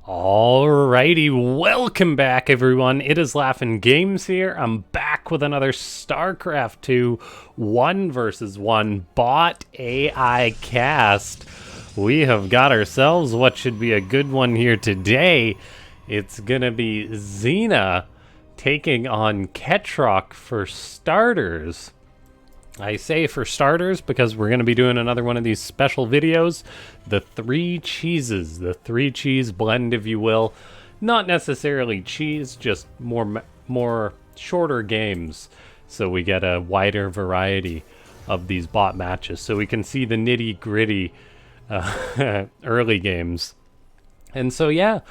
Alrighty, welcome back everyone. It is LaughNgamez here. I'm back with another Starcraft 2 1 versus 1 bot AI cast. We have got ourselves what should be a good one here today. It's gonna be Zena taking on Ketroc for starters. I say for starters because we're going to be doing another one of these special videos. The three cheeses, the three cheese blend, if you will. Not necessarily cheese, just more shorter games. So we get a wider variety of these bot matches. So we can see the nitty gritty early games. And so yeah,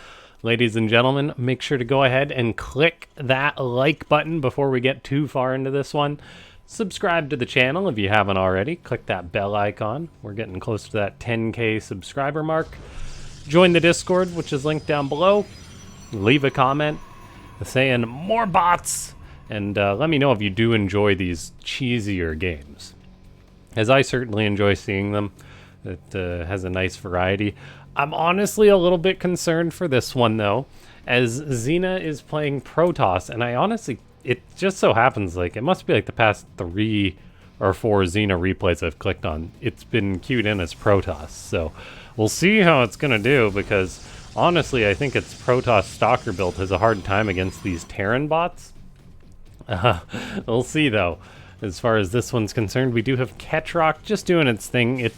ladies and gentlemen, make sure to go ahead and click that like button before we get too far into this one. Subscribe to the channel if you haven't already. Click that bell icon. We're getting close to that 10K subscriber mark. Join the Discord, which is linked down below. Leave a comment saying more bots. And let me know if you do enjoy these cheesier games, as I certainly enjoy seeing them. It has a nice variety. I'm honestly a little bit concerned for this one, though, as Zena is playing Protoss, and I honestly... It just so happens, like, it must be like the past 3 or 4 Zena replays I've clicked on. It's been queued in as Protoss, so we'll see how it's gonna do, because honestly, I think its Protoss Stalker build has a hard time against these Terran bots. We'll see, though. As far as this one's concerned, we do have Ketroc just doing its thing. It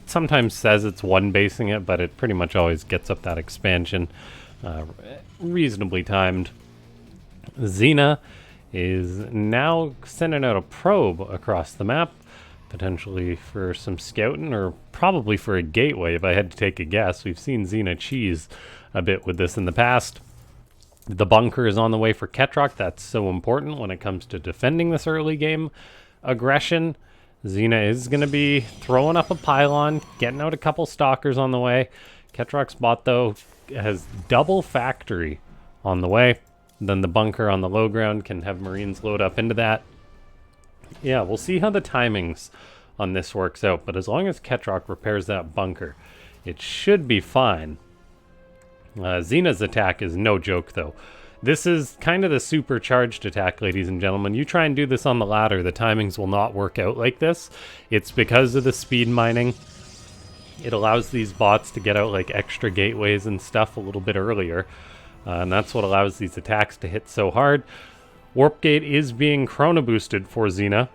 sometimes says it's one-basing it, but it pretty much always gets up that expansion. Reasonably timed. Zena is now sending out a probe across the map, potentially for some scouting, or probably for a gateway if I had to take a guess. We've seen Zena cheese a bit with this in the past. The bunker is on the way for Ketroc. That's so important when it comes to defending this early game aggression. Zena is going to be throwing up a pylon, getting out a couple stalkers on the way. Ketroc's bot, though, has double factory on the way. Then the bunker on the low ground can have Marines load up into that. Yeah, we'll see how the timings on this works out. But as long as Ketroc repairs that bunker, it should be fine. Zena's attack is no joke, though. This is kind of the supercharged attack, ladies and gentlemen. You try and do this on the ladder, the timings will not work out like this. It's because of the speed mining. It allows these bots to get out like extra gateways and stuff a little bit earlier. And that's what allows these attacks to hit so hard. Warp Gate is being chrono boosted for Zena.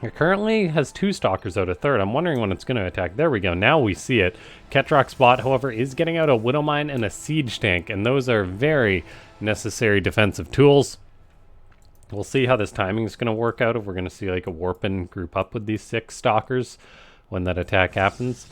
It currently has 2 stalkers out of third. I'm wondering when it's going to attack. There we go. Now we see it. Ketroc's bot, however, is getting out a Widow Mine and a Siege Tank. And those are very necessary defensive tools. We'll see how this timing is going to work out. If we're going to see like a Warpin group up with these 6 stalkers when that attack happens.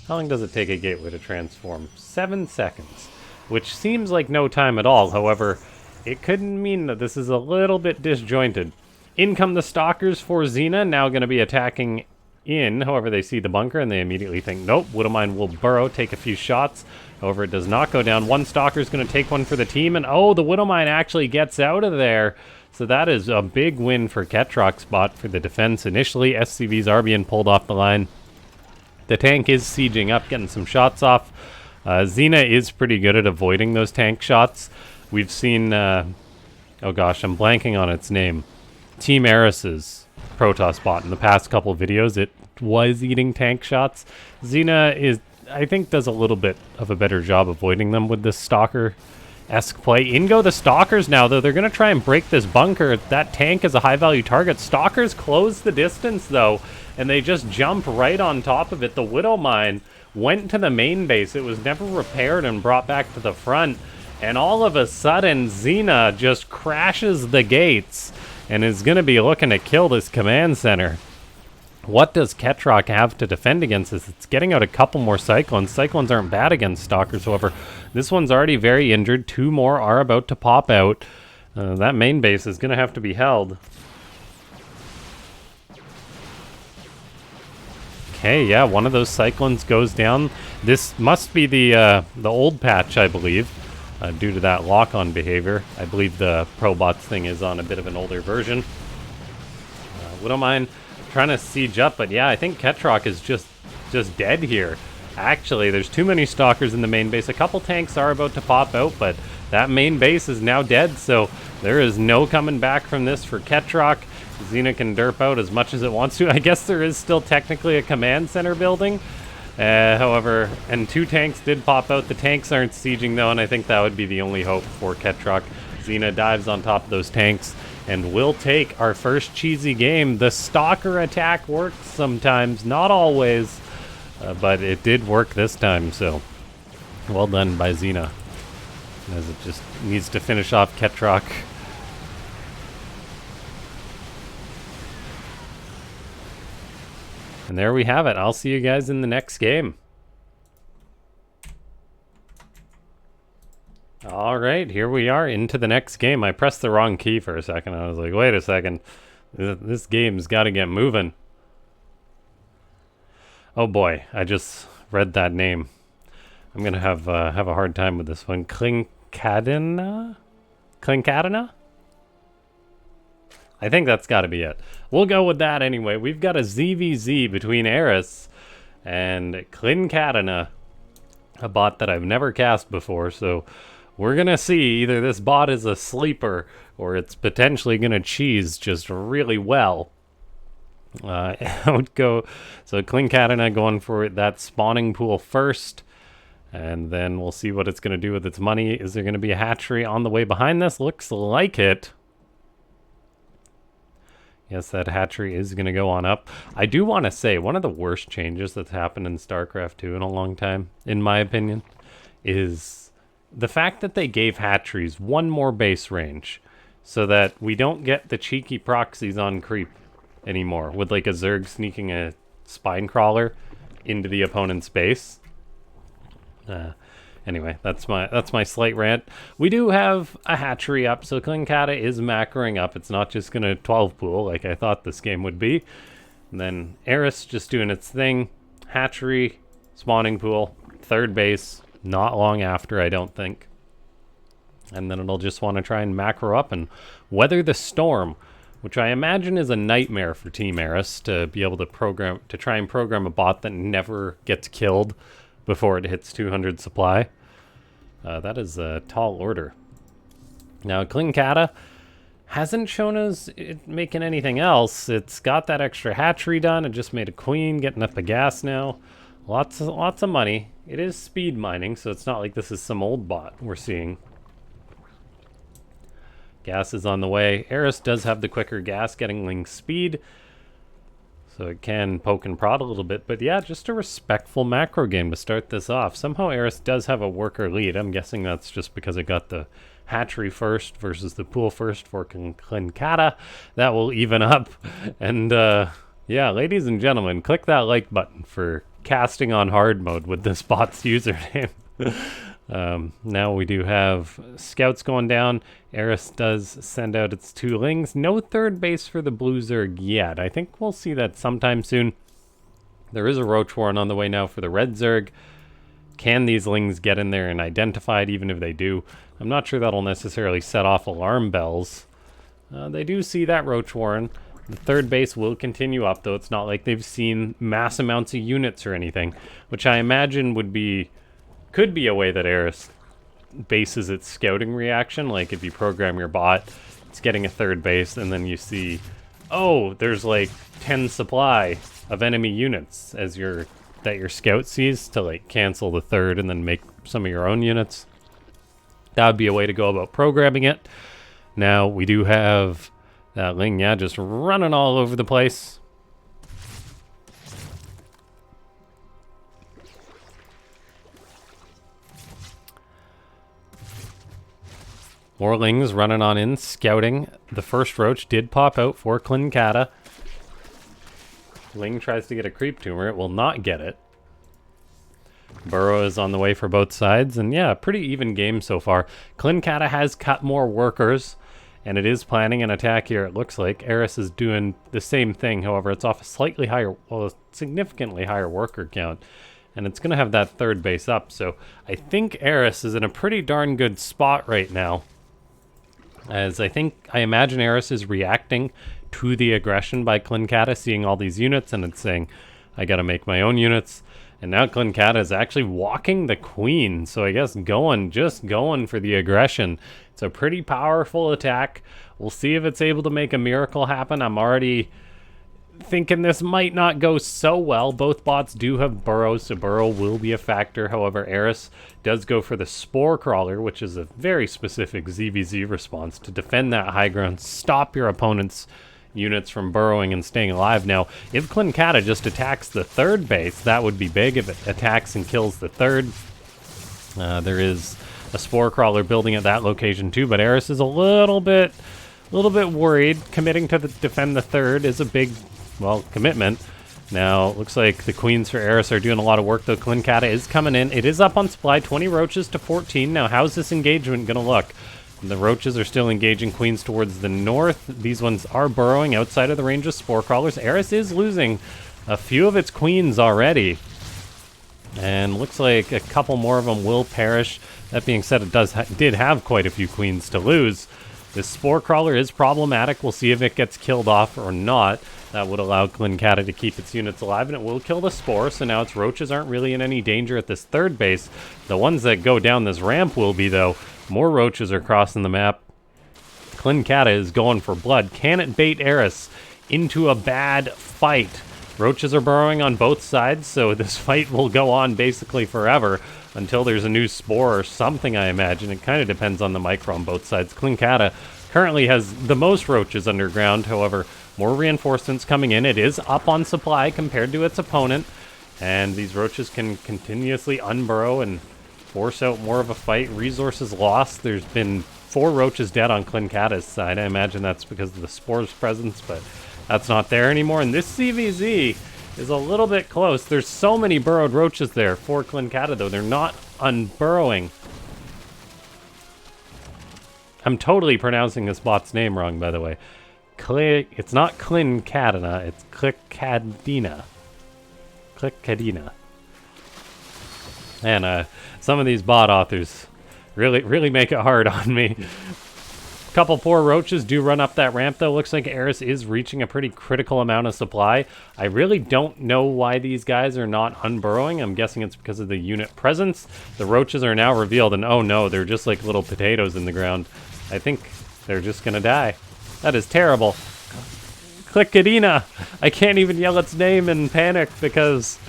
How long does it take a gateway to transform? 7 seconds. Which seems like no time at all. However, it could mean that this is a little bit disjointed. In come the stalkers for Zena, now going to be attacking in. However, they see the bunker and they immediately think, nope, Widowmine will burrow, take a few shots. However, it does not go down. One stalker is going to take one for the team, and oh, the Widowmine actually gets out of there. So that is a big win for Ketroc's bot for the defense. Initially, SCVs are being pulled off the line. The tank is sieging up, getting some shots off. Zena is pretty good at avoiding those tank shots. We've seen, oh gosh, I'm blanking on its name. Team Eris's Protoss bot in the past couple videos, it was eating tank shots. Zena I think, does a little bit of a better job avoiding them with this Stalker-esque play. In go the Stalkers now, though. They're going to try and break this bunker. That tank is a high-value target. Stalkers close the distance, though, and they just jump right on top of it. The Widow Mine went to the main base. It was never repaired and brought back to the front. And all of a sudden, Zena just crashes the gates and is going to be looking to kill this command center. What does Ketroc have to defend against this? It's getting out a couple more Cyclones. Cyclones aren't bad against Stalkers, however. This one's already very injured. 2 more are about to pop out. That main base is going to have to be held. Okay, yeah, one of those Cyclones goes down. This must be the old patch, I believe, due to that lock-on behavior. I believe the Probots thing is on a bit of an older version. Widowmine trying to siege up, but yeah, I think Ketroc is just dead here. Actually, there's too many stalkers in the main base. A couple tanks are about to pop out, but that main base is now dead, so there is no coming back from this for Ketroc. Zena can derp out as much as it wants to. I guess there is still technically a command center building. However, and 2 tanks did pop out. The tanks aren't sieging though, and I think that would be the only hope for Ketroc. Zena dives on top of those tanks and will take our first cheesy game. The stalker attack works sometimes, not always, but it did work this time, so well done by Zena, as it just needs to finish off Ketroc. And there we have it. I'll see you guys in the next game. All right, here we are into the next game. I pressed the wrong key for a second. I was like, wait a second. This game's got to get moving. Oh boy, I just read that name. I'm going to have a hard time with this one. Cadena? Cadena? I think that's got to be it. We'll go with that anyway. We've got a ZVZ between Eris and Cadena, a bot that I've never cast before, so we're going to see either this bot is a sleeper or it's potentially going to cheese just really well. Out go. So Cadena going for that spawning pool first, and then we'll see what it's going to do with its money. Is there going to be a hatchery on the way behind this? Looks like it. Yes, that hatchery is going to go on up. I do want to say one of the worst changes that's happened in StarCraft 2 in a long time, in my opinion, is the fact that they gave hatcheries one more base range so that we don't get the cheeky proxies on creep anymore with like a Zerg sneaking a spine crawler into the opponent's base. Anyway, that's my slight rant. We do have a hatchery up, so Cadena is macroing up. It's not just going to 12 pool like I thought this game would be. And then Eris just doing its thing. Hatchery, spawning pool, third base, not long after, I don't think. And then it'll just want to try and macro up and weather the storm, which I imagine is a nightmare for Team Eris to be able to try and program a bot that never gets killed before it hits 200 supply. That is a tall order. Now, Cadena hasn't shown us it making anything else. It's got that extra hatchery done. It just made a queen, getting up the gas now. Lots of money. It is speed mining, so it's not like this is some old bot we're seeing. Gas is on the way. Eris does have the quicker gas, getting Ling speed, so it can poke and prod a little bit. But yeah, just a respectful macro game to start this off. Somehow Eris does have a worker lead. I'm guessing that's just because it got the hatchery first versus the pool first for Cadena. That will even up. And yeah, ladies and gentlemen, click that like button for casting on hard mode with this bot's username. Now we do have scouts going down. Eris does send out its 2 Lings. No third base for the blue Zerg yet. I think we'll see that sometime soon. There is a Roach Warren on the way now for the red Zerg. Can these Lings get in there and identify it, even if they do? I'm not sure that'll necessarily set off alarm bells. They do see that Roach Warren. The third base will continue up, though. It's not like they've seen mass amounts of units or anything, which I imagine could be a way that Eris bases its scouting reaction. Like if you program your bot, it's getting a third base, and then you see, oh, there's like 10 supply of enemy units that your scout sees, to like cancel the third and then make some of your own units. That would be a way to go about programming it. Now we do have that Ling, yeah, just running all over the place. More Lings running on in, scouting. The first Roach did pop out for Cadena. Ling tries to get a creep tumor. It will not get it. Burrow is on the way for both sides. And yeah, pretty even game so far. Cadena has cut more workers, and it is planning an attack here, it looks like. Eris is doing the same thing. However, it's off a slightly higher, well, a significantly higher worker count. And it's going to have that third base up. So I think Eris is in a pretty darn good spot right now, as I imagine Eris is reacting to the aggression by Cadena, seeing all these units, and it's saying, I gotta make my own units. And now Cadena is actually walking the queen. So I guess just going for the aggression. It's a pretty powerful attack. We'll see if it's able to make a miracle happen. I'm already thinking this might not go so well. Both bots do have burrows, so burrow will be a factor. However, Eris does go for the Spore Crawler, which is a very specific ZVZ response to defend that high ground, stop your opponent's units from burrowing and staying alive. Now, if Cadena just attacks the third base, that would be big. If it attacks and kills the third, there is a Spore Crawler building at that location too, but Eris is a little bit worried. Committing to defend the third is a big, well, commitment. Now, looks like the queens for Eris are doing a lot of work, though. Cadena is coming in. It is up on supply, 20 roaches to 14. Now, how's this engagement going to look? The roaches are still engaging queens towards the north. These ones are burrowing outside of the range of Spore Crawlers. Eris is losing a few of its queens already. And looks like a couple more of them will perish. That being said, it did have quite a few queens to lose. This Spore Crawler is problematic. We'll see if it gets killed off or not. That would allow Cadena to keep its units alive, and it will kill the Spore, so now its roaches aren't really in any danger at this third base. The ones that go down this ramp will be, though. More roaches are crossing the map. Cadena is going for blood. Can it bait Eris into a bad fight? Roaches are burrowing on both sides, so this fight will go on basically forever until there's a new Spore or something, I imagine. It kind of depends on the micro on both sides. Cadena currently has the most roaches underground. However, more reinforcements coming in. It is up on supply compared to its opponent, and these roaches can continuously unburrow and force out more of a fight. Resources lost. There's been 4 roaches dead on Cadena's side. I imagine that's because of the Spore's presence, but that's not there anymore. And this CVZ is a little bit close. There's so many burrowed roaches there for Cadena, though. They're not unburrowing. I'm totally pronouncing this bot's name wrong, by the way. It's not Cadena, it's Cadena. Cadena. And some of these bot authors really make it hard on me. Couple poor roaches do run up that ramp, though. Looks like Eris is reaching a pretty critical amount of supply. I really don't know why these guys are not unburrowing. I'm guessing it's because of the unit presence. The roaches are now revealed, and oh no, they're just like little potatoes in the ground. I think they're just gonna die. That is terrible. Cadena. I can't even yell its name in panic because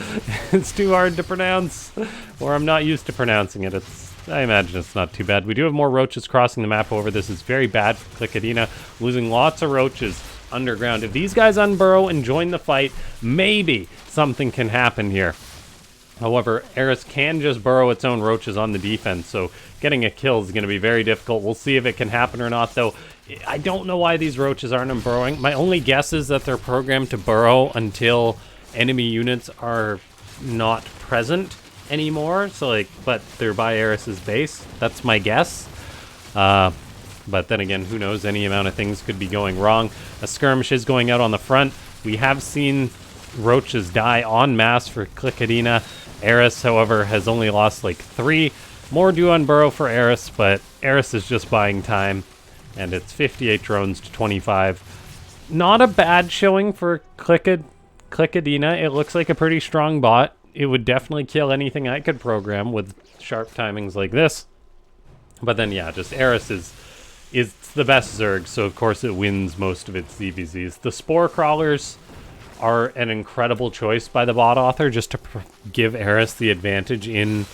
it's too hard to pronounce, or I'm not used to pronouncing it. I imagine it's not too bad. We do have more roaches crossing the map over. This is very bad for Cadena, losing lots of roaches underground. If these guys unburrow and join the fight, maybe something can happen here. However, Eris can just burrow its own roaches on the defense, so getting a kill is going to be very difficult. We'll see if it can happen or not, though. I don't know why these roaches aren't unburrowing. My only guess is that they're programmed to burrow until enemy units are not present anymore. So, but they're by Eris's base. That's my guess. But then again, who knows? Any amount of things could be going wrong. A skirmish is going out on the front. We have seen roaches die en masse for Cadena. Eris, however, has only lost 3. More do unburrow for Eris, but Eris is just buying time. And it's 58 drones to 25. Not a bad showing for Cadena. It looks like a pretty strong bot. It would definitely kill anything I could program with sharp timings like this. But then, yeah, just Eris is the best Zerg, so of course it wins most of its ZVZs. The Spore Crawlers are an incredible choice by the bot author just to give Eris the advantage in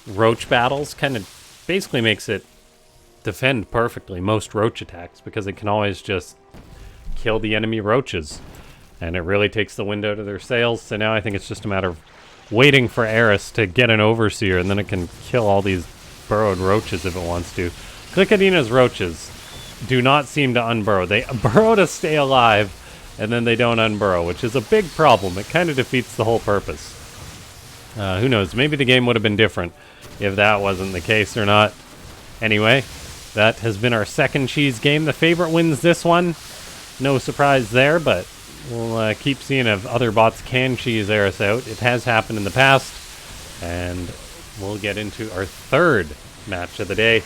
roach battles. Kind of basically makes it defend perfectly most roach attacks because it can always just kill the enemy roaches, and it really takes the wind out of their sails. So now I think it's just a matter of waiting for Eris to get an overseer, and then it can kill all these burrowed roaches if it wants to. Cadena's roaches do not seem to unburrow. They burrow to stay alive, and then they don't unburrow, which is a big problem. It kind of defeats the whole purpose. Who knows? Maybe the game would have been different if that wasn't the case or not. Anyway, that has been our second cheese game. The favorite wins this one. No surprise there, but we'll keep seeing if other bots can cheese Eris out. It has happened in the past, and we'll get into our third match of the day.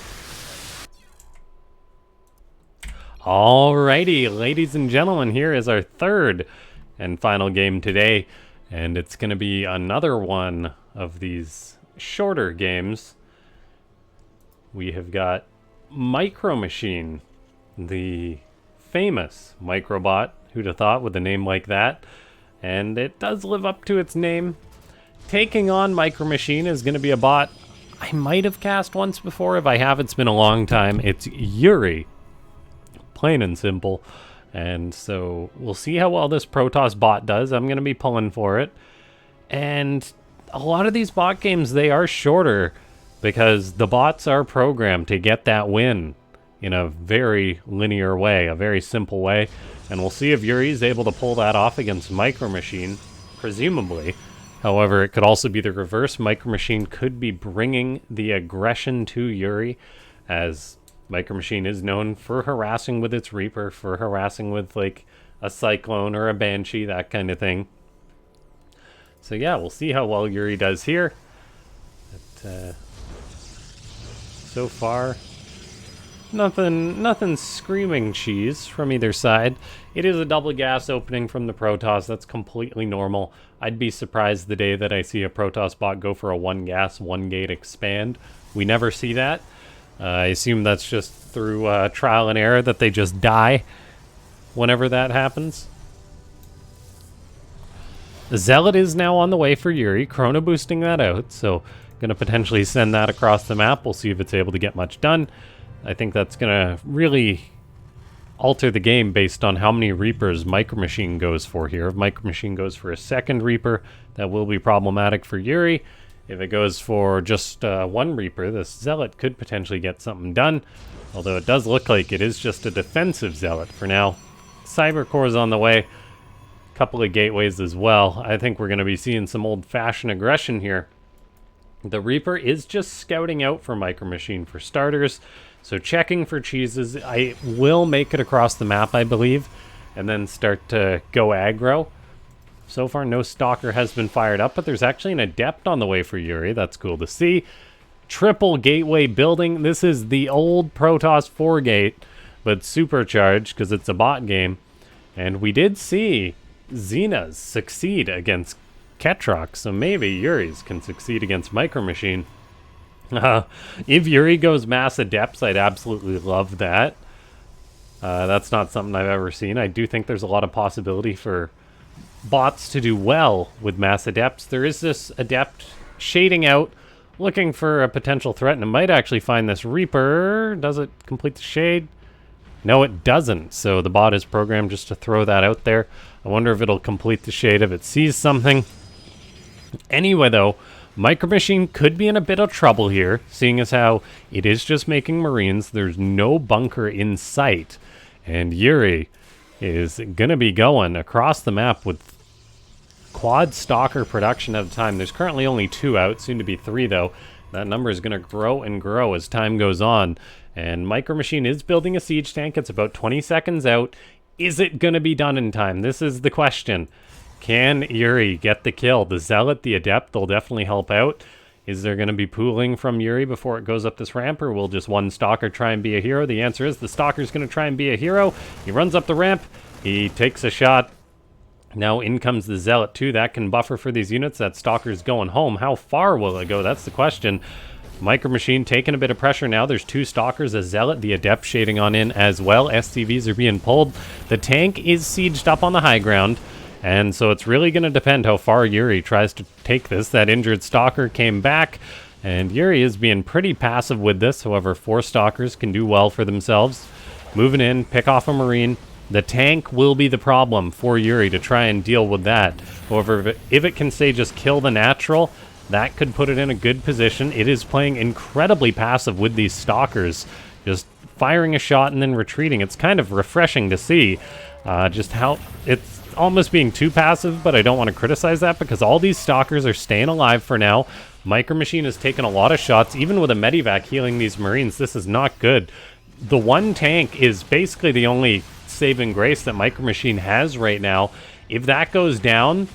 Alrighty, ladies and gentlemen, here is our third and final game today. And it's going to be another one of these shorter games. We have got MicroMachine, the famous Microbot. Who'd have thought with a name like that? And it does live up to its name. Taking on MicroMachine is going to be a bot I might have cast once before. If I have, it's been a long time. It's Yuri. Plain and simple. And so we'll see how well this Protoss bot does. I'm going to be pulling for it. And a lot of these bot games, they are shorter because the bots are programmed to get that win in a very linear way, a very simple way. And we'll see if Yuri is able to pull that off against MicroMachine, presumably. However, it could also be the reverse. MicroMachine could be bringing the aggression to Yuri, as MicroMachine is known for harassing with its Reaper, for harassing with like a Cyclone or a Banshee, that kind of thing. So yeah, we'll see how well Yuri does here. But, so far, nothing screaming cheese from either side. It is a double gas opening from the Protoss. That's completely normal. I'd be surprised the day that I see a Protoss bot go for a 1 gas, 1 gate expand. We never see that. I assume that's just through trial and error, that they just die whenever that happens. The Zealot is now on the way for Yuri, chrono boosting that out, so going to potentially send that across the map. We'll see if it's able to get much done. I think that's going to really alter the game based on how many Reapers MicroMachine goes for here. If MicroMachine goes for a second Reaper, that will be problematic for Yuri. If it goes for just 1 Reaper, this Zealot could potentially get something done. Although it does look like it is just a defensive Zealot for now. Cybercore's on the way. Couple of gateways as well. I think we're going to be seeing some old-fashioned aggression here. The Reaper is just scouting out for MicroMachine for starters. So checking for cheeses. I will make it across the map, I believe, and then start to go aggro. So far, no Stalker has been fired up, but there's actually an Adept on the way for Yuri. That's cool to see. Triple gateway building. This is the old Protoss 4 gate, but supercharged because it's a bot game. And we did see Zena's succeed against Ketroc, so maybe Yuri's can succeed against MicroMachine. If Yuri goes mass Adepts, I'd absolutely love that. That's not something I've ever seen. I do think there's a lot of possibility for bots to do well with mass Adepts. There is this Adept shading out, looking for a potential threat, and it might actually find this Reaper. Does it complete the shade? No, it doesn't. So the bot is programmed just to throw that out there. I wonder if it'll complete the shade if it sees something. Anyway, though, MicroMachine could be in a bit of trouble here, seeing as how it is just making Marines. There's no bunker in sight. And Yuri is going to be going across the map with quad Stalker production at a time. There's currently only 2 out, soon to be 3, though. That number is going to grow and grow as time goes on. And MicroMachine is building a siege tank. It's about 20 seconds out. Is it going to be done in time? This is the question. Can Yuri get the kill? The Zealot, the Adept, they'll definitely help out. Is there going to be pooling from Yuri before it goes up this ramp, or will just one Stalker try and be a hero? The answer is the Stalker's going to try and be a hero. He runs up the ramp. He takes a shot. Now in comes the Zealot too. That can buffer for these units. That Stalker's going home. How far will it go? That's the question. MicroMachine taking a bit of pressure now. There's 2 Stalkers, a Zealot, the Adept shading on in as well. SCVs are being pulled. The tank is sieged up on the high ground. And so it's really going to depend how far Yuri tries to take this. That injured Stalker came back, and Yuri is being pretty passive with this. However, 4 Stalkers can do well for themselves. Moving in, pick off a Marine. The tank will be the problem for Yuri to try and deal with that. However, if it can, say, just kill the natural, that could put it in a good position. It is playing incredibly passive with these Stalkers, just firing a shot and then retreating. It's kind of refreshing to see just how it's almost being too passive, but I don't want to criticize that because all these Stalkers are staying alive for now. MicroMachine has taken a lot of shots, even with a Medivac healing these Marines. This is not good. The one tank is basically the only saving grace that MicroMachine has right now. If that goes down,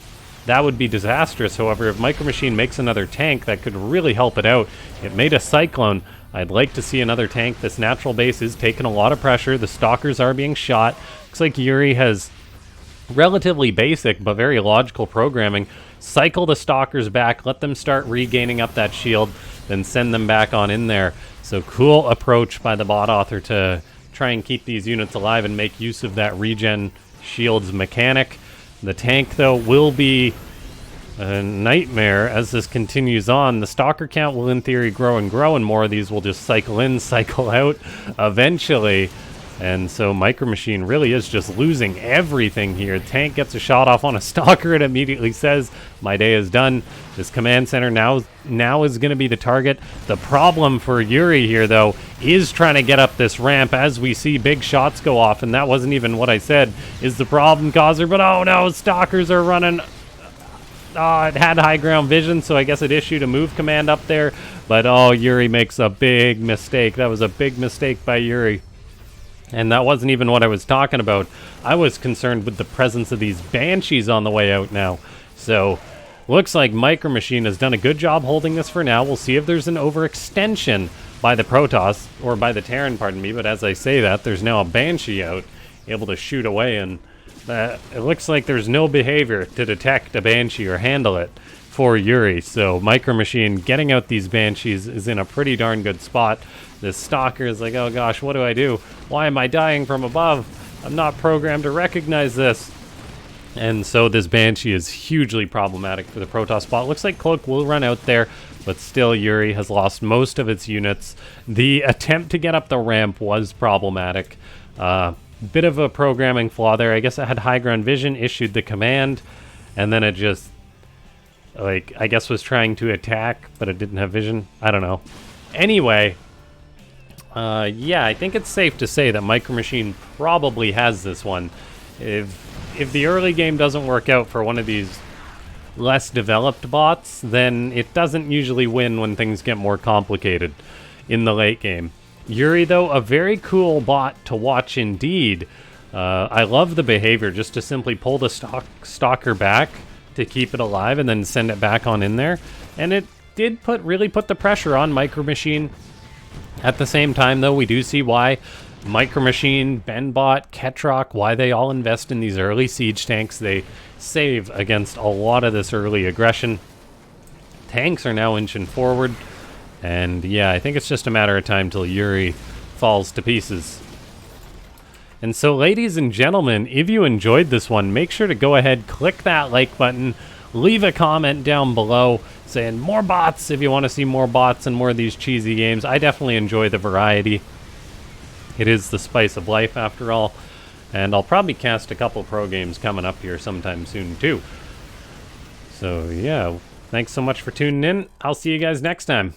that would be disastrous. However, if MicroMachine makes another tank, that could really help it out. It made a Cyclone. I'd like to see another tank. This natural base is taking a lot of pressure. The Stalkers are being shot. Looks like Yuri has relatively basic but very logical programming. cycle the stalkers back, let them start regaining up that shield, then send them back on in there. So cool approach by the bot author to try and keep these units alive and make use of that regen shields mechanic. The tank, though, will be a nightmare as this continues on. The stalker count will in theory grow, and more of these will just cycle in, cycle out eventually. And so MicroMachine really is just losing everything here. Tank gets a shot off on a stalker. It immediately says, my day is done. This command center now is going to be the target. The problem for Yuri here, though, is trying to get up this ramp as we see big shots go off. And that wasn't even what I said is the problem causer. But oh no, stalkers are running. It had high ground vision, so I guess it issued a move command up there. But oh, Yuri makes a big mistake. That was a big mistake by Yuri. And that wasn't even what I was talking about. I was concerned with the presence of these Banshees on the way out now. So, looks like MicroMachine has done a good job holding this for now. We'll see if there's an overextension by the Protoss, or by the Terran, pardon me. But as I say that, there's now a Banshee out, able to shoot away. And it looks like there's no behavior to detect a Banshee or handle it for Yuri. So, MicroMachine getting out these Banshees is in a pretty darn good spot. This stalker is like, oh gosh, what do I do? Why am I dying from above? I'm not programmed to recognize this. And so this Banshee is hugely problematic for the Protoss bot. Looks like Cloak will run out there, but still Yuri has lost most of its units. The attempt to get up the ramp was problematic. Bit of a programming flaw there. I guess it had high ground vision, issued the command, and then it just, like, I guess was trying to attack, but it didn't have vision. I don't know. Anyway, yeah, I think it's safe to say that MicroMachine probably has this one. If the early game doesn't work out for one of these less developed bots, then it doesn't usually win when things get more complicated in the late game. Yuri, though, a very cool bot to watch indeed. I love the behavior, just to simply pull the stalker back to keep it alive and then send it back on in there. And it did really put the pressure on MicroMachine. At the same time, though, we do see why MicroMachine, Benbot, Ketroc, why they all invest in these early siege tanks. They save against a lot of this early aggression. Tanks are now inching forward. And yeah, I think it's just a matter of time till Yuri falls to pieces. And so, ladies and gentlemen, if you enjoyed this one, make sure to go ahead, click that like button, leave a comment down below saying more bots if you want to see more bots and more of these cheesy games. I definitely enjoy the variety. It is the spice of life after all. And I'll probably cast a couple pro games coming up here sometime soon too. So yeah, thanks so much for tuning in. I'll see you guys next time.